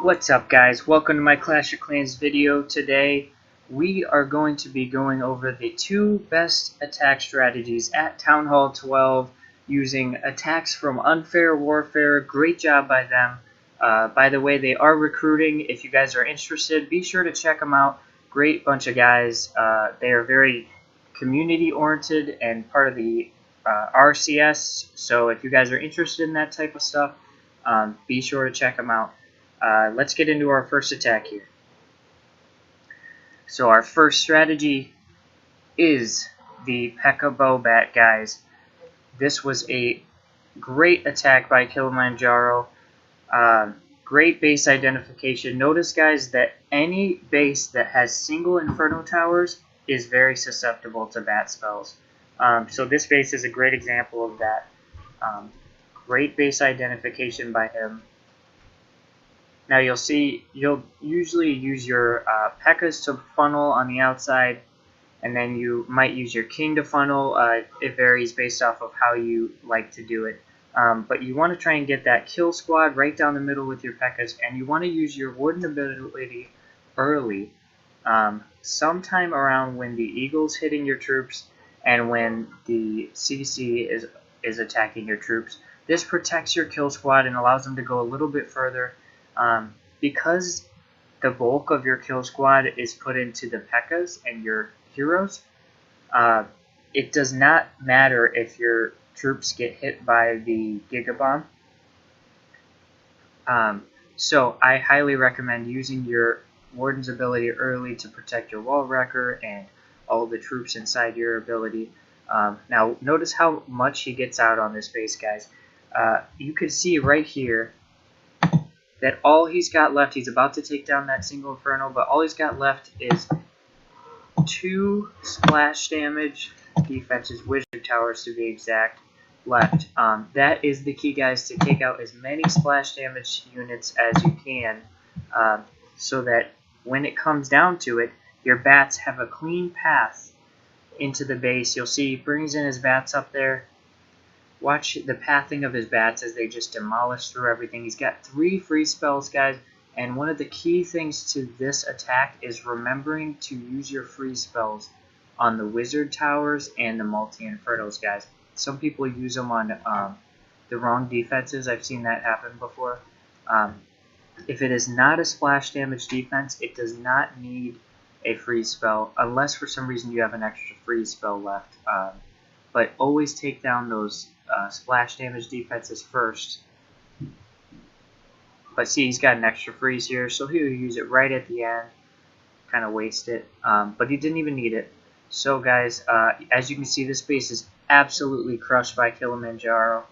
What's up, guys? Welcome to my Clash of Clans video. Today we are going to be going over the two best attack strategies at Town Hall 12 using attacks from Unfair Warfare. Great job by them. By the way, they are recruiting. If you guys are interested, be sure to check them out. Great bunch of guys. They are very community oriented and part of the RCS. So if you guys are interested in that type of stuff, be sure to check them out. Let's get into our first attack here. So our first strategy is the P.E.K.K.A. Bobat, guys. This was a great attack by Kilimanjaro. Great base identification. Notice, guys, that any base that has single Inferno Towers is very susceptible to bat spells. So this base is a great example of that. Great base identification by him. Now you'll see, you'll usually use your P.E.K.K.A.s to funnel on the outside, and then you might use your King to funnel. It varies based off of how you like to do it. But you want to try and get that kill squad right down the middle with your P.E.K.K.A.s, and you want to use your Warden ability early, sometime around when the Eagle's hitting your troops and when the CC is attacking your troops. This protects your kill squad and allows them to go a little bit further. Because the bulk of your kill squad is put into the P.E.K.K.A.s and your heroes, it does not matter if your troops get hit by the Giga Bomb. So I highly recommend using your Warden's ability early to protect your Wall Wrecker and all the troops inside your ability. Now notice how much he gets out on this base, guys. You can see right here that all he's got left, he's about to take down that single Inferno, but all he's got left is 2 splash damage defenses, Wizard Towers to be exact, left. That is the key, guys, to take out as many splash damage units as you can, so that when it comes down to it, your bats have a clean path into the base. You'll see he brings in his bats up there. Watch the pathing of his bats as they just demolish through everything. He's got 3 free spells, guys, and one of the key things to this attack is remembering to use your free spells on the Wizard Towers and the Multi-Infernos, guys. Some people use them on the wrong defenses. I've seen that happen before. If it is not a splash damage defense, it does not need a free spell, unless for some reason you have an extra free spell left. But always take down those splash damage defenses first. But see, he's got an extra freeze here, so he'll use it right at the end. Kind of waste it, but he didn't even need it. So guys, as you can see, this base is absolutely crushed by Kilimanjaro.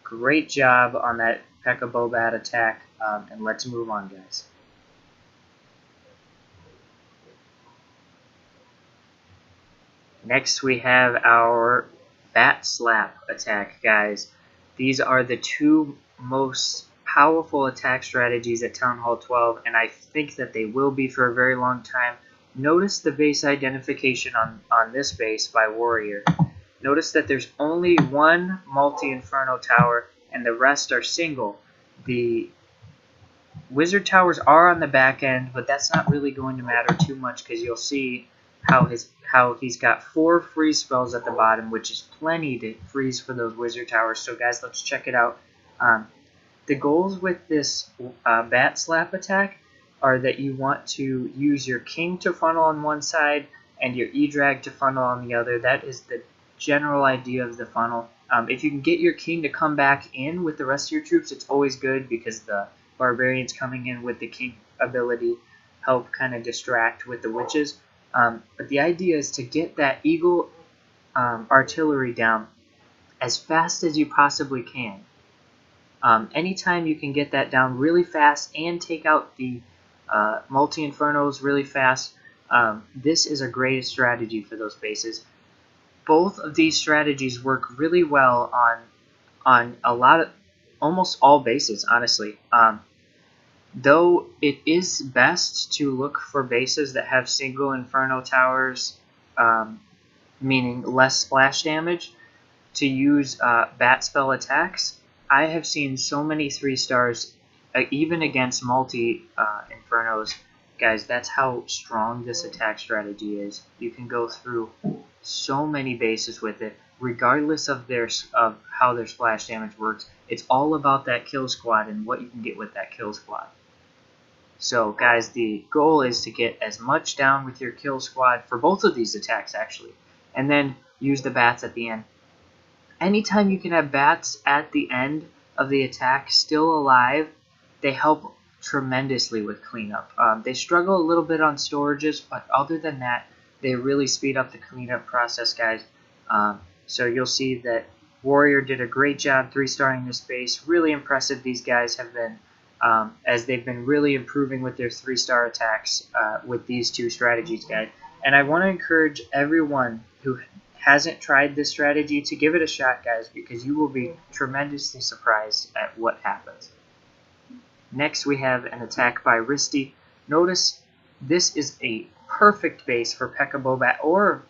Great job on that P.E.K.K.A. Bobat attack, and let's move on, guys. Next we have our Bat Slap attack, guys. These are the two most powerful attack strategies at Town Hall 12, and I think that they will be for a very long time. Notice the base identification on this base by Warrior. Notice that there's only one Multi-Inferno Tower, and the rest are single. The Wizard Towers are on the back end, but that's not really going to matter too much, because you'll see how he's got 4 freeze spells at the bottom, which is plenty to freeze for those Wizard Towers. So guys, let's check it out. The goals with this Bat Slap attack are that you want to use your King to funnel on one side and your E-Drag to funnel on the other. That is the general idea of the funnel. If you can get your King to come back in with the rest of your troops, it's always good, because the Barbarians coming in with the King ability help kind of distract with the Witches. But the idea is to get that Eagle artillery down as fast as you possibly can. Anytime you can get that down really fast and take out the Multi-Infernos really fast, this is a great strategy for those bases. Both of these strategies work really well on almost all bases, honestly. Though it is best to look for bases that have single Inferno Towers, meaning less splash damage, to use bat spell attacks. I have seen so many 3 stars even against multi Infernos, guys, that's how strong this attack strategy is. You can go through so many bases with it, regardless of how their splash damage works. It's all about that kill squad and what you can get with that kill squad. So, guys, the goal is to get as much down with your kill squad for both of these attacks, actually, and then use the bats at the end. Anytime you can have bats at the end of the attack still alive, they help tremendously with cleanup. They struggle a little bit on storages, but other than that, they really speed up the cleanup process, guys. So you'll see that Warrior did a great job 3-starring this base. Really impressive these guys have been, as they've been really improving with their 3-star attacks with these two strategies, guys. And I want to encourage everyone who hasn't tried this strategy to give it a shot, guys, because you will be tremendously surprised at what happens. Next, we have an attack by Risty. Notice this is a perfect base for P.E.K.K.A Bobat or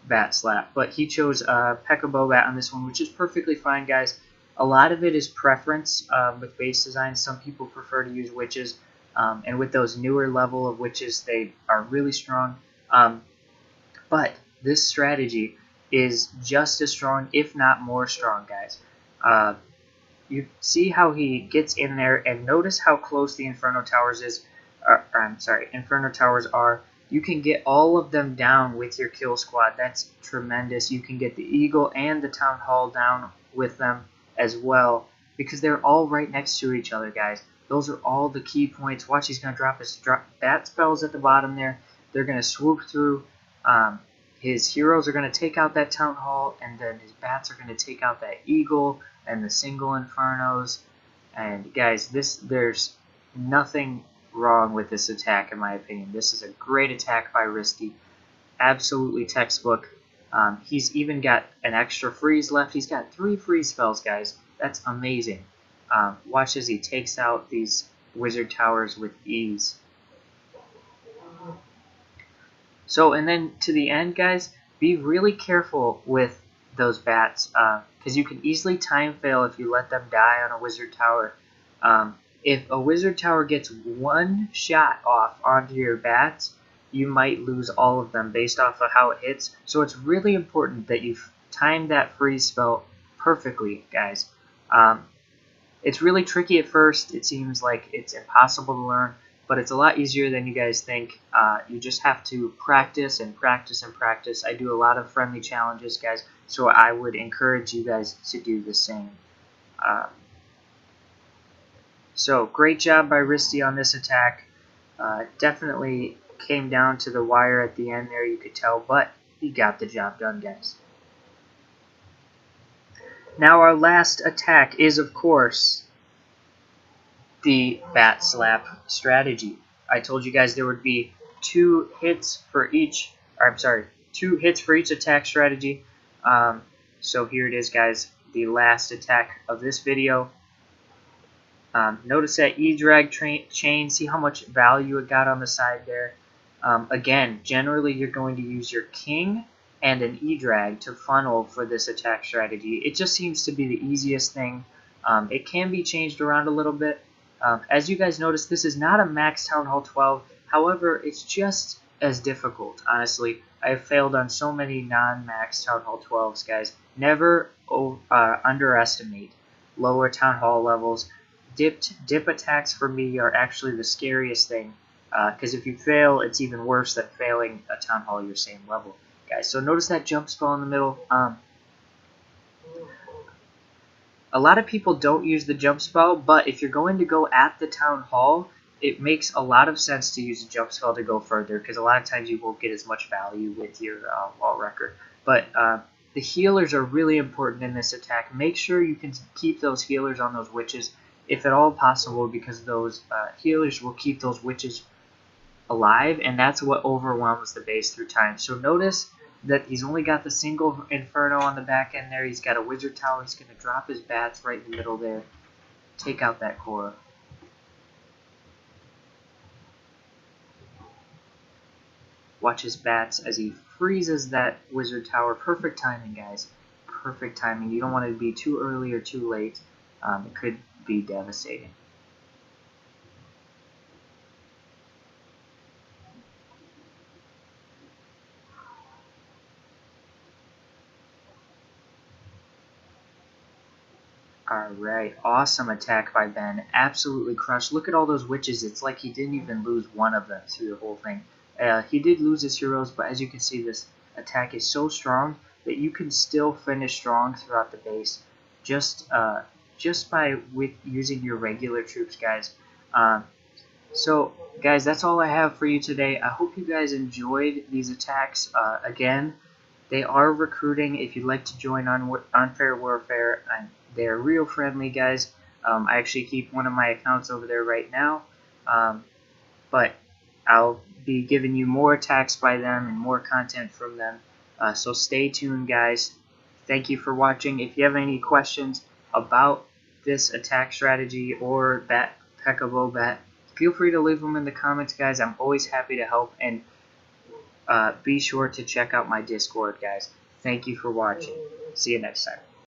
Bat Slap, but he chose P.E.K.K.A Bobat on this one, which is perfectly fine, guys. A lot of it is preference with base design. Some people prefer to use witches, and with those newer level of witches, they are really strong. But this strategy is just as strong, if not more strong, guys. You see how he gets in there, and notice how close the Inferno Towers Inferno Towers are. You can get all of them down with your kill squad. That's tremendous. You can get the Eagle and the Town Hall down with them as well, because they're all right next to each other, guys. Those are all the key points. Watch, he's going to drop his bat spells at the bottom there. They're going to swoop through. His heroes are going to take out that Town Hall, and then his bats are going to take out that Eagle and the single Infernos. And guys, there's nothing wrong with this attack in my opinion. This is a great attack by Risty. Absolutely textbook. He's even got an extra freeze left. He's got 3 freeze spells, guys. That's amazing. Watch as he takes out these wizard towers with ease. So, and then to the end, guys, be really careful with those bats, because you can easily time fail if you let them die on a wizard tower. If a wizard tower gets one shot off onto your bats, you might lose all of them based off of how it hits. So it's really important that you time that freeze spell perfectly, guys. It's really tricky at first. It seems like it's impossible to learn, but it's a lot easier than you guys think. You just have to practice and practice and practice. I do a lot of friendly challenges, guys, so I would encourage you guys to do the same. So great job by Risty on this attack. Definitely came down to the wire at the end there, you could tell, but he got the job done, guys. Now our last attack is, of course, the Bat Slap strategy. I told you guys there would be 2 hits for each, 2 hits for each attack strategy. So here it is, guys, the last attack of this video. Notice that E-Drag chain, see how much value it got on the side there. Again, generally you're going to use your King and an E-Drag to funnel for this attack strategy. It just seems to be the easiest thing. It can be changed around a little bit. As you guys notice, this is not a max Town Hall 12. However, it's just as difficult, honestly. I have failed on so many non-max Town Hall 12s, guys. Never underestimate lower Town Hall levels. Dip attacks for me are actually the scariest thing, because if you fail, it's even worse than failing a Town Hall your same level, guys. So notice that jump spell in the middle. A lot of people don't use the jump spell, but if you're going to go at the Town Hall, it makes a lot of sense to use a jump spell to go further, because a lot of times you won't get as much value with your wall wrecker. But the healers are really important in this attack. Make sure you can keep those healers on those witches, if at all possible, because those healers will keep those witches alive, and that's what overwhelms the base through time. So notice that he's only got the single Inferno on the back end there. He's got a wizard tower. He's going to drop his bats right in the middle there. Take out that Korra. Watch his bats as he freezes that wizard tower. Perfect timing, guys. Perfect timing. You don't want it to be too early or too late. It could be devastating. Alright, awesome attack by Ben. Absolutely crushed. Look at all those witches. It's like he didn't even lose one of them through the whole thing. He did lose his heroes, but as you can see, this attack is so strong that you can still finish strong throughout the base just by using your regular troops, guys. So, guys, that's all I have for you today. I hope you guys enjoyed these attacks. Again, they are recruiting. If you'd like to join on Unfair Warfare, they're real friendly, guys. I actually keep one of my accounts over there right now, but I'll be giving you more attacks by them and more content from them. So stay tuned, guys. Thank you for watching. If you have any questions about this attack strategy or P.E.K.K.A Bobat, feel free to leave them in the comments, guys. I'm always happy to help, and be sure to check out my Discord, guys. Thank you for watching. See you next time.